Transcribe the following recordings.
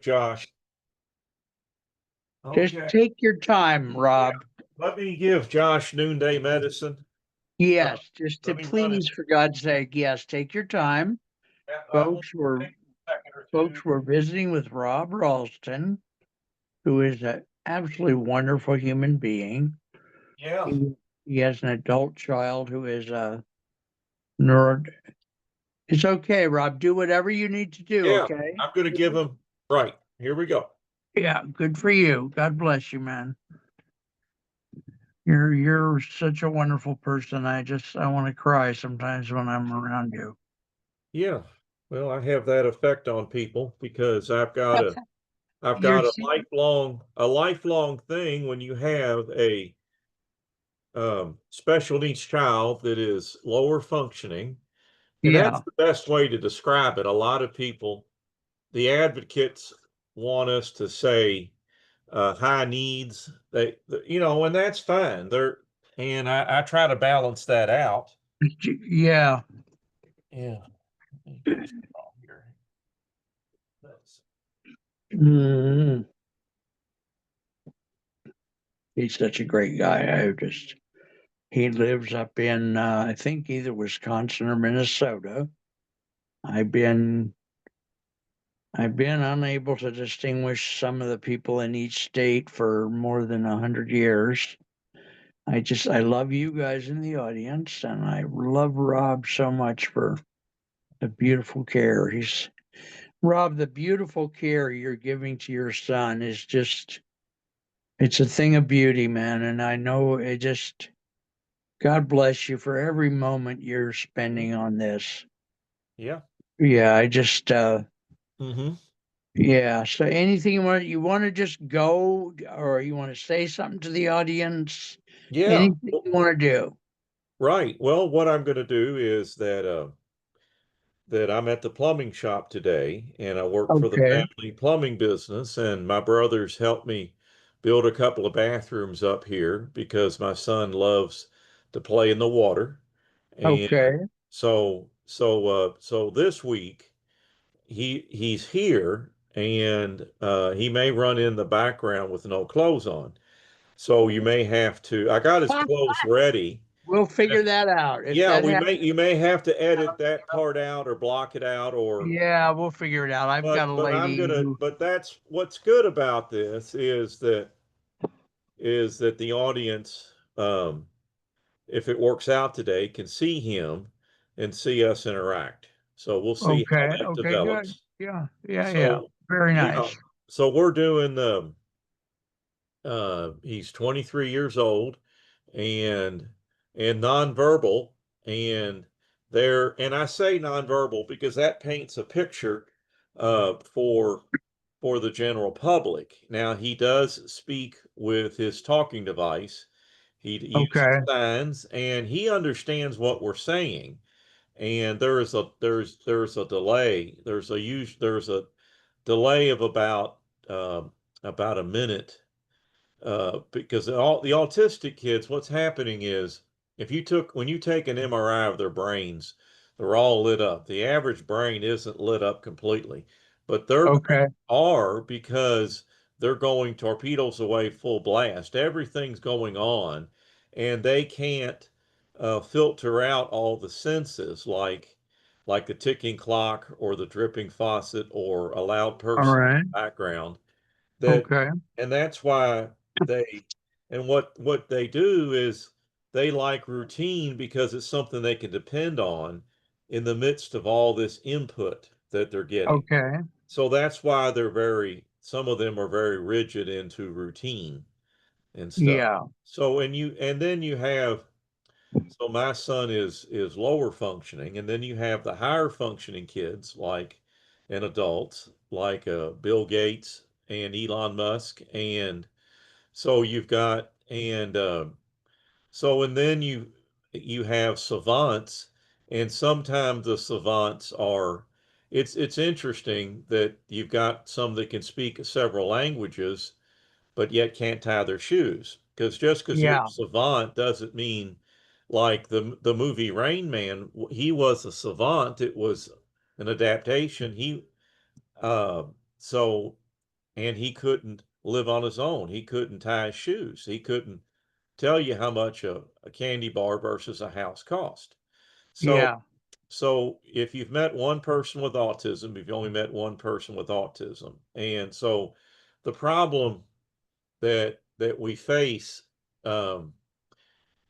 Josh. Just Okay. take your time, Yeah. Rob. Let me give Josh noonday medicine. Uh, Yes, just to let me run it. please, for God's sake, yes, take your time. That won't Folks were take a second or two. folks were visiting with Rob Ralston, who is an absolutely wonderful human being. Yeah. He, he has an adult child who is a neuro. It's okay, Rob. Do whatever you need to do, Yeah. okay? I'm going to give him. Right. Here we go. Yeah, good for you. God bless you, man. You're such a wonderful person. I want to cry sometimes when I'm around you. Yeah. Well, I have that effect on people because I've You're got a lifelong thing when you have a special needs child that is lower functioning. And that's yeah. the best way to describe it. A lot of people, the advocates want us to say high needs. And that's fine. And I try to balance that out. Yeah. Yeah. Let me get this wrong here. That's, Mm, he's such a great guy. He lives up in, I think either Wisconsin or Minnesota. I've been, I've been unable to distinguish some of the people in each state for more than 100 years. I love you guys in the audience, and I love Rob so much for the beautiful care. Rob, the beautiful care you're giving to your son is just, it's a thing of beauty, man. And I know God bless you for every moment you're spending on this. yeah. Yeah, Hmm. yeah. So anything you want to just go, or you want to say something to the audience? Yeah. Anything you want to do? Right. Well, what I'm going to do is that I'm at the plumbing shop today and I work for the Okay. family plumbing business, and my brothers helped me build a couple of bathrooms up here because my son loves to play in the water. And Okay. so this week he's here, and he may run in the background with no clothes on. So you may have to, I got his clothes ready. We'll figure that out. If Yeah, that we may happens, you may have to edit that part out or block it out, or yeah, we'll figure it out. I've got a lady who, but that's what's good about this is that the audience, if it works out today, can see him and see us interact. So we'll see how okay, that okay, good. develops. Yeah, yeah, yeah. So Very yeah, nice. so we're doing he's 23 years old, and nonverbal, and and I say nonverbal because that paints a picture for the general public. Now he does speak with his talking device. He uses Okay, signs and he understands what we're saying. And there's a delay. There's a delay of about a minute, because all the autistic kids, what's happening is when you take an MRI of their brains, they're all lit up. The average brain isn't lit up completely, but their okay, brains are, because they're going torpedoes away full blast. Everything's going on, and they can't filter out all the senses like the ticking clock or the dripping faucet or a loud all person in right, the background. that okay, and that's why they and what they do is they like routine because it's something they can depend on in the midst of all this input that they're getting. okay. So that's why some of them are very rigid into routine and stuff. Yeah, So my son is lower functioning, and then you have the higher functioning kids, like and adults like Bill Gates and Elon Musk. And so you've got and so and then you have savants, and sometimes the savants are, it's interesting that you've got some that can speak several languages but yet can't tie their shoes. Because just because you're a yeah, savant doesn't mean, like the movie Rain Man, he was a savant. It was an adaptation. Uh, so and he couldn't live on his own. He couldn't tie his shoes. He couldn't tell you how much a candy bar versus a house cost. So, Yeah. so if you've met one person with autism, if you only met one person with autism, and so the problem that we face um,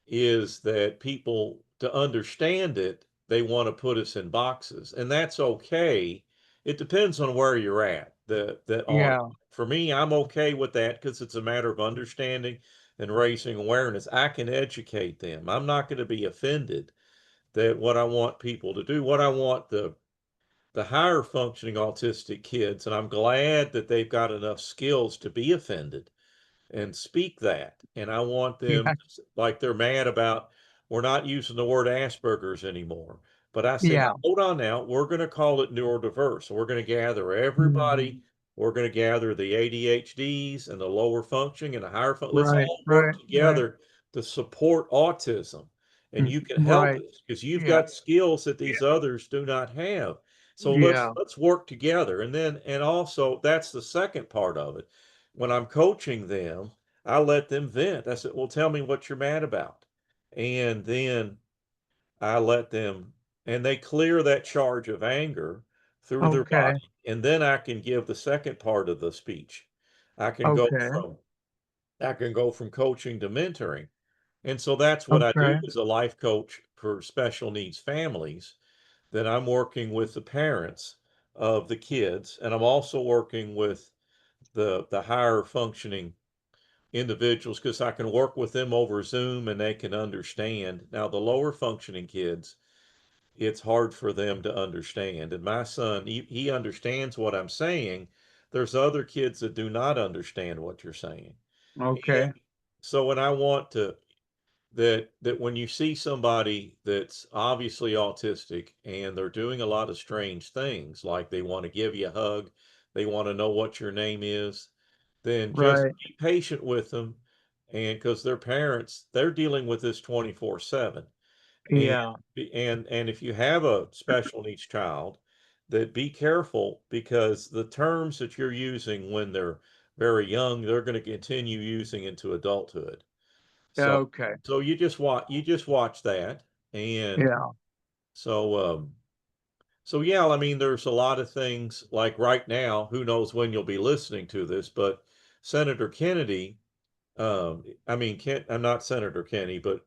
is that people, to understand it, they want to put us in boxes, and that's okay. It depends on where you're at. The on Yeah. For me, I'm okay with that because it's a matter of understanding and raising awareness. I can educate them. I'm not going to be offended that what I want people to do, what I want the higher functioning autistic kids, and I'm glad that they've got enough skills to be offended and speak that. And I want them, Yeah. like they're mad about we're not using the word Asperger's anymore. But I said, Yeah. hold on now, we're going to call it neurodiverse. So we're going to gather everybody. Mhm. We're going to gather the ADHDs and the lower functioning and the higher function. Let's Right. all work Right. Right. together to support autism. And you can help Right. us because you've Yeah. got skills that these others do not have. So Yeah. let's work together. And also that's the second part of it. When I'm coaching them, I let them vent. I said, well, tell me what you're mad about. And then I let them, and they clear that charge of anger through their Okay. body. And then I can give the second part of the speech. I can go Okay. from, I can go from coaching to mentoring. And so that's what I do Okay. as a life coach for special needs families. Then I'm working with the parents of the kids, and I'm also working with the higher functioning individuals because I can work with them over Zoom and they can understand. Now, the lower functioning kids, it's hard for them to understand. And my son, he understands what I'm saying. There's other kids that do not understand what you're saying. And Okay. so when I want to, that when you see somebody that's obviously autistic and they're doing a lot of strange things, like they want to give you a hug, they want to know what your name is, then just Right. be patient with them. And because their parents, they're dealing with this 24/7. And Yeah. and if you have a special needs child, that be careful because the terms that you're using when they're very young, they're going to continue using into adulthood. So Okay. you just watch that. And Yeah. so so yeah, I mean there's a lot of things like right now, who knows when you'll be listening to this, but Senator Kennedy, I mean, I'm not Senator Kennedy, but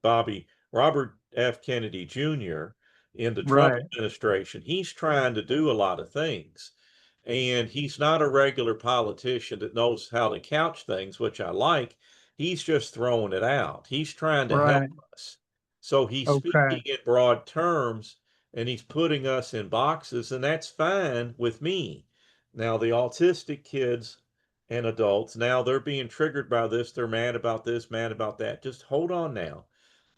Robert F. Kennedy Jr. in the Trump Right. administration, he's trying to do a lot of things. And he's not a regular politician that knows how to couch things, which I like. He's just throwing it out. He's trying to help Right. us. So he's Okay. speaking in broad terms and he's putting us in boxes, and that's fine with me. Now, the autistic kids and adults, now they're being triggered by this. They're mad about this, mad about that. Just hold on now.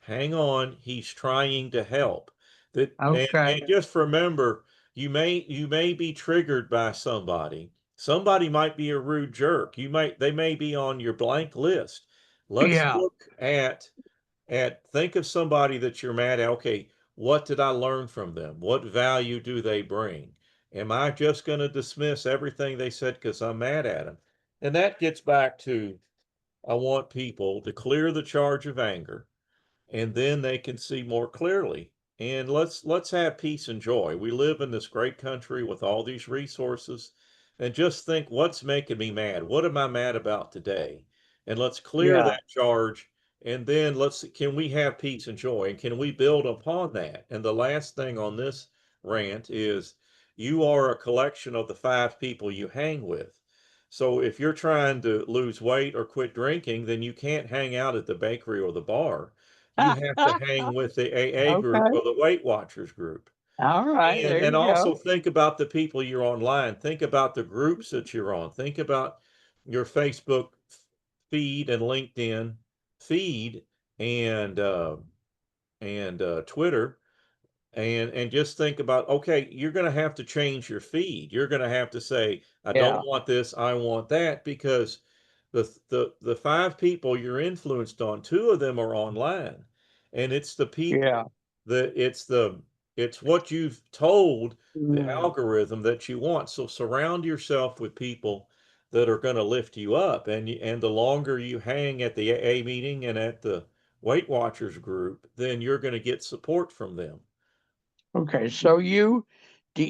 Hang on. He's trying to help. Okay. And just remember, you may be triggered by somebody. Somebody might be a rude jerk. They may be on your blank list. Let's Yeah. look at think of somebody that you're mad at. Okay, what did I learn from them? What value do they bring? Am I just going to dismiss everything they said because I'm mad at them? And that gets back to I want people to clear the charge of anger and then they can see more clearly. And let's have peace and joy. We live in this great country with all these resources, and just think what's making me mad? What am I mad about today? And let's clear Yeah. that charge, and then let's can we have peace and joy, and can we build upon that? And the last thing on this rant is you are a collection of the five people you hang with. So if you're trying to lose weight or quit drinking, then you can't hang out at the bakery or the bar. You have to hang with the AA group Okay. or the Weight Watchers group. All right. And There and you also go. think about the people you're online. Think about the groups that you're on. Think about your Facebook feed and LinkedIn feed and Twitter, and just think about, okay, you're going to have to change your feed. You're going to have to say, I don't Yeah. want this, I want that, because the five people you're influenced on, two of them are online, and it's the Yeah. people that it's what you've told the Mm. algorithm that you want. So surround yourself with people that are going to lift you up. And the longer you hang at the AA meeting and at the Weight Watchers group, then you're going to get support from them. Okay, so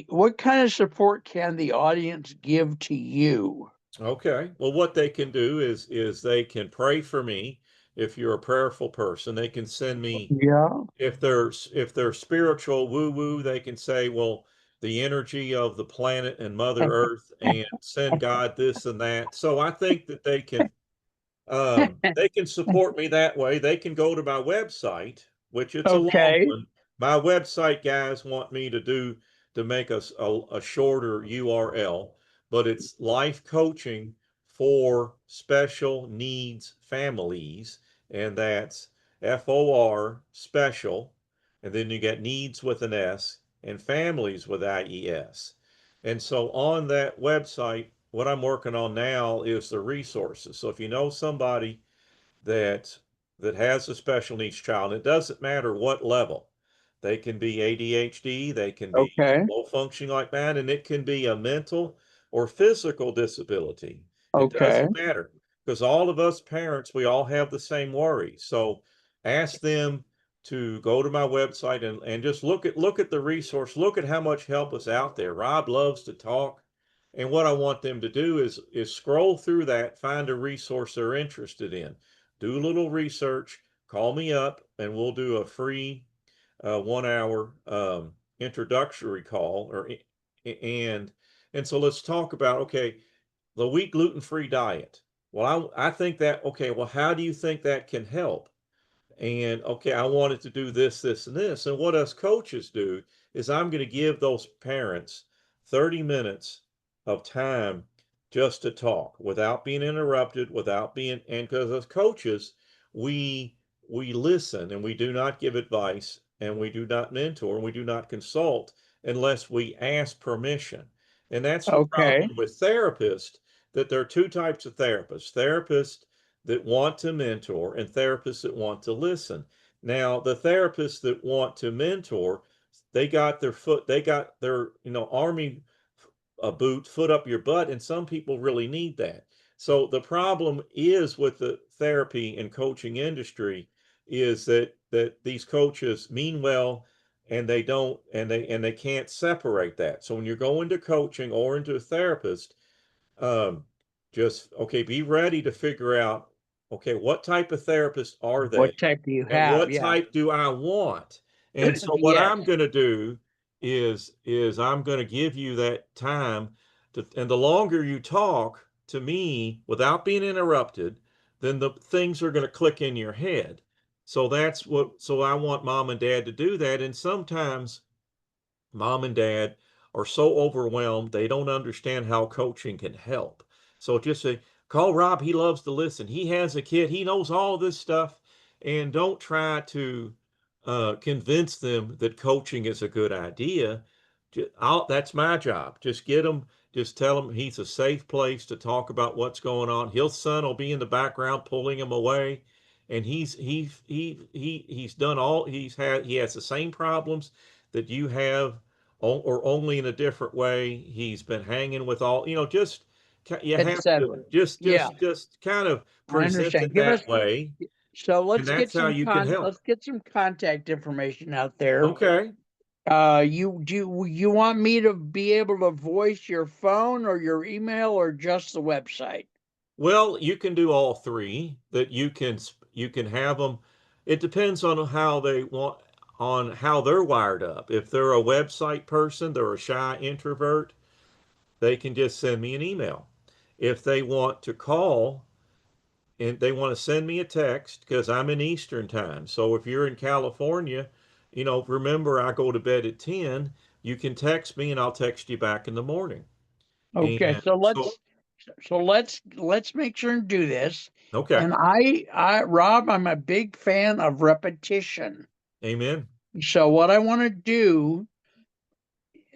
what kind of support can the audience give to you? Okay. Well, what they can do is they can pray for me if you're a prayerful person. They can send me Yeah. if they're spiritual woo woo, they can say, well, the energy of the planet and Mother Earth and send God this and that. So I think that they can support me that way. They can go to my website, which it's a long Okay. one. My website guys want me to do to make a shorter URL, but it's life coaching for special needs families, and that's FOR special, and then you get needs with an S and families with IES. And so on that website, what I'm working on now is the resources. So if you know somebody that that has a special needs child, it doesn't matter what level. They can be ADHD, they can be Okay. low functioning like that, and it can be a mental or physical disability. It Okay. doesn't matter because all of us parents, we all have the same worries. So ask them to go to my website and just look at the resource, look at how much help is out there. Rob loves to talk. And what I want them to do is scroll through that, find a resource they're interested in, do a little research, call me up, and we'll do a free 1 hour introductory call. And and so let's talk about, okay, the wheat gluten free diet. Well, I think that, okay, well, how do you think that can help? And okay, I wanted to do this, this, and this. And what us coaches do is I'm going to give those parents 30 minutes of time just to talk without being interrupted, without being, and because as coaches, we we listen and we do not give advice and we do not mentor and we do not consult unless we ask permission. And that's the Okay. problem with therapists, that there are two types of therapists. Therapists that want to mentor and therapists that want to listen. Now, the therapists that want to mentor, they got their, army boot, foot up your butt, and some people really need that. So the problem is with the therapy and coaching industry is that these coaches mean well and they don't and they can't separate that. So when you're going to coaching or into a therapist, um, just okay, be ready to figure out, okay, what type of therapist are they What type do you and have? what Yeah. type do I want? And so what Yes. I'm going to do is I'm going to give you that time to, and the longer you talk to me without being interrupted, then the things are going to click in your head. So I want mom and dad to do that. And sometimes mom and dad are so overwhelmed they don't understand how coaching can help. So just say, call Rob. He loves to listen. He has a kid. He knows all this stuff. And don't try to convince them that coaching is a good idea. That's my job. Just get them. Just tell him he's a safe place to talk about what's going on. His son will be in the background pulling him away, and he's done all he has the same problems that you have, or only in a different way. He's been hanging with all, just you have to Etc. Yeah, just kind of I present understand. it that way, So and that's how you can help. let's get some contact information out there. Okay. You want me to be able to voice your phone or your email or just the website? Well, you can do all three. That you can have them. It depends on how they want, on how they're wired up. If they're a website person, they're a shy introvert, they can just send me an email. If they want to call and they want to send me a text, because I'm in Eastern time. So if you're in California, remember I go to bed at 10, you can text me and I'll text you back in the morning. Okay, And so, let's make sure and do this. okay. And Rob, I'm a big fan of repetition. Amen. So what I want to do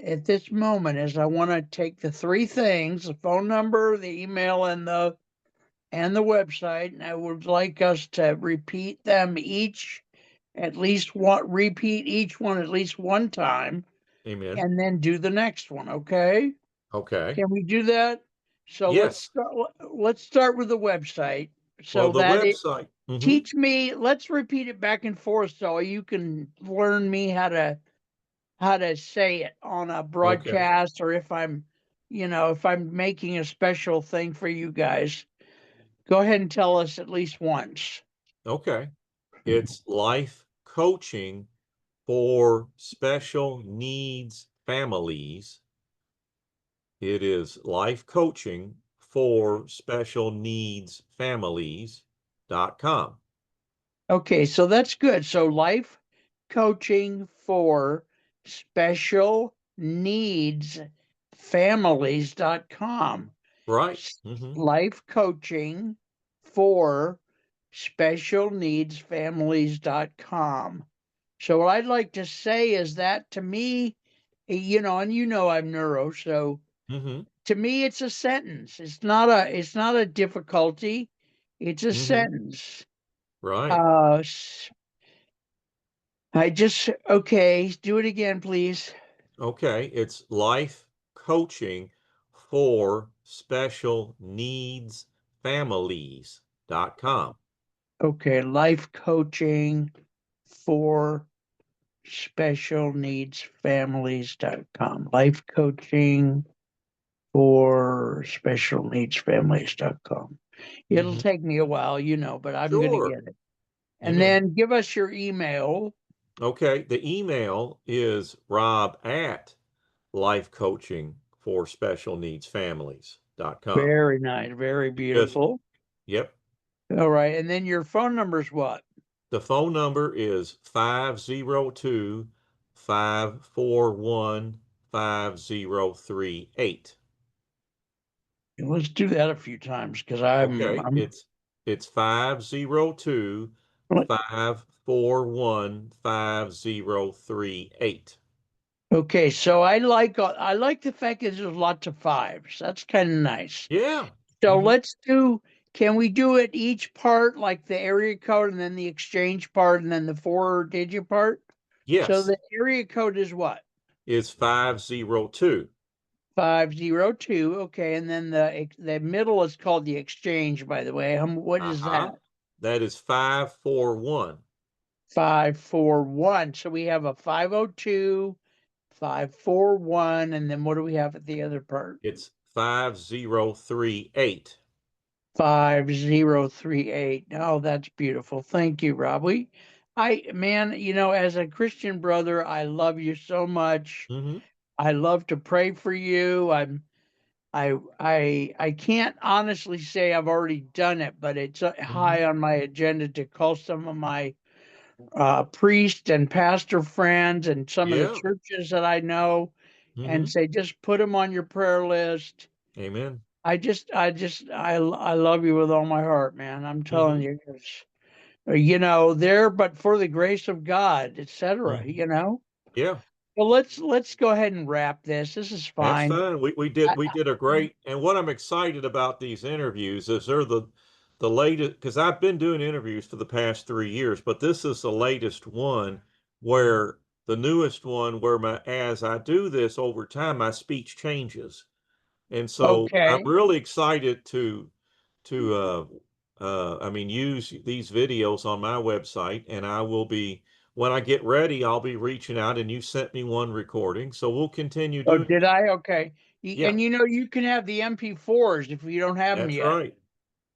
at this moment is I want to take the three things: the phone number, the email, and the website, and I would like us to repeat them each at least one, repeat each one at least one time, Amen. and then do the next one. Okay? Okay. Can we do that? So Yes. let's start with the website. Well, So the that it website. teach me, let's repeat it back and forth so you can learn me how to say it on a Okay. broadcast, or if I'm, if I'm making a special thing for you guys. Go ahead and tell us at least once. Okay. It's life coaching for special needs families. It is life coaching for special needs families.com. Okay, so that's good. So life coaching for special needs families.com. Right. Mm-hmm. Life coaching for special needs families.com. So what I'd like to say is that to me, and I'm neuro, so Mm-hmm. to me it's a sentence. It's not a difficulty. It's a Mm-hmm. sentence. Right. Uh I just okay, do it again, please. Okay. It's life coaching for special needs families.com. Okay, life coaching for special needs families.com. Life coaching for special needs families.com. It'll Mm-hmm. take me a while, but I'm going to Sure. get it. And Amen. then give us your email. Okay. The email is rob at life coaching for special needs families.com. Very nice, very Just, beautiful. yep. All right. And then your phone number is what? The phone number is 502 541 5038. Let's do that a few times because I'm, Okay, I'm it's 502 541 5038. okay. So I like the fact that there's lots of fives. That's kind of nice. Yeah. So Hmm. can we do it each part, like the area code and then the exchange part and then the 4-digit part? So Yes, the area code is what? is 502. 502. Okay. And then the middle is called the exchange, by the way. What is that? Uh-huh. That is 541. 541. So we have a 502, 541, and then what do we have at the other part? It's 5038. 5038. Oh, that's beautiful. Thank you, Rob. Man, as a Christian brother, I love you so much. Hmm. I love to pray for you. I can't honestly say I've already done it, but it's Hmm. high on my agenda to call some of my priest and pastor friends and some of the Yeah. churches that I know and Hmm. say, just put them on your prayer list. Amen. I love you with all my heart, man. I'm telling Hmm. you, 'cause, there, but for the grace of God, etc. Hmm. Yeah. Well, let's go ahead and wrap this. This is That's fine. fine. We I, did we did a great, and what I'm excited about these interviews is they're the latest, because I've been doing interviews for the past 3 years, but this is the latest one, where the newest one where as I do this over time, my speech changes. And so I'm okay. really excited to I mean, use these videos on my website, and I will be, when I get ready, I'll be reaching out, and you sent me one recording, so we'll continue Oh, doing did this. I? Okay. Yeah, And you can have the MP4s if you don't have them that's yet. right.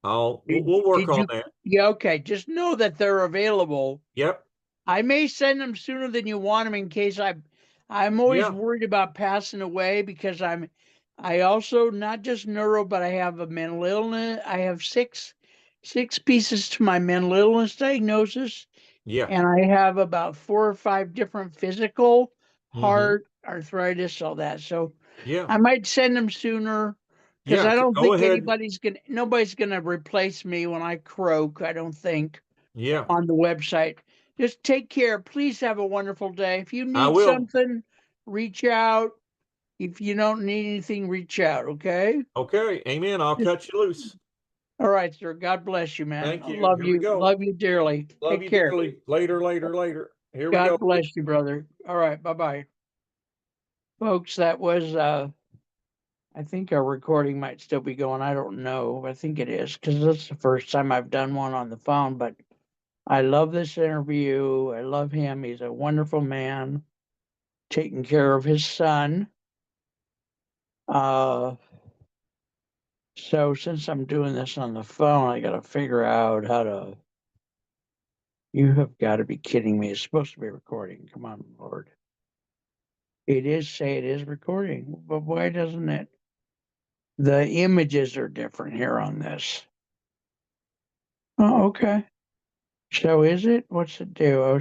We'll work Did on you? that. Yeah. Okay. Just know that they're available. Yep. I may send them sooner than you want them in case I'm always Yeah. worried about passing away because I also not just neuro, but I have a mental illness. I have six pieces to my mental illness diagnosis, Yeah. and I have about 4 or 5 different physical, Mm-hmm. heart, arthritis, all that. So Yeah. I might send them sooner because Yeah. I don't Go think ahead. nobody's gonna replace me when I croak. I don't think Yeah. on the website. Just take care. Please have a wonderful day. If you I need will. something, reach out. If you don't need anything, reach out. Okay. Okay. Amen. I'll Just, cut you loose. all right, sir. God bless you, man. Thank I you. love Here we you. go. Love you dearly. Love Take you care. dearly. Later, later, later. Here we God go. bless you, brother. All right. Bye bye. Folks, that was I think our recording might still be going. I don't know. I think it is because this is the first time I've done one on the phone. But I love this interview. I love him. He's a wonderful man, taking care of his son. Uh, so since I'm doing this on the phone, I got to figure out how to. You have got to be kidding me. It's supposed to be recording. Come on, Lord. It is say it is recording, but why doesn't it? The images are different here on this. Oh, okay. So is it? What's it do? Oh,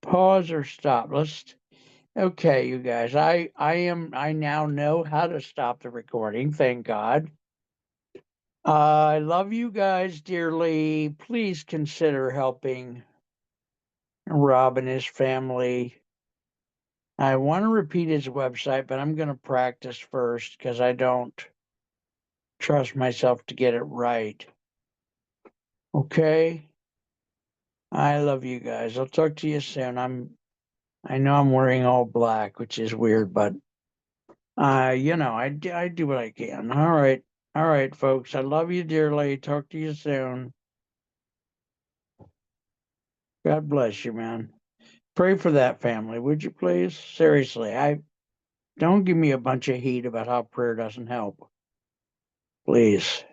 pause or stop. Let's. Okay, you guys. I now know how to stop the recording. Thank God. I love you guys dearly. Please consider helping Rob and his family. I want to repeat his website, but I'm going to practice first because I don't trust myself to get it right. Okay. I love you guys. I'll talk to you soon. I know I'm wearing all black, which is weird, but I do what I can. All right. All right, folks. I love you dearly. Talk to you soon. God bless you, man. Pray for that family, would you please? Seriously, I don't give me a bunch of heat about how prayer doesn't help. Please.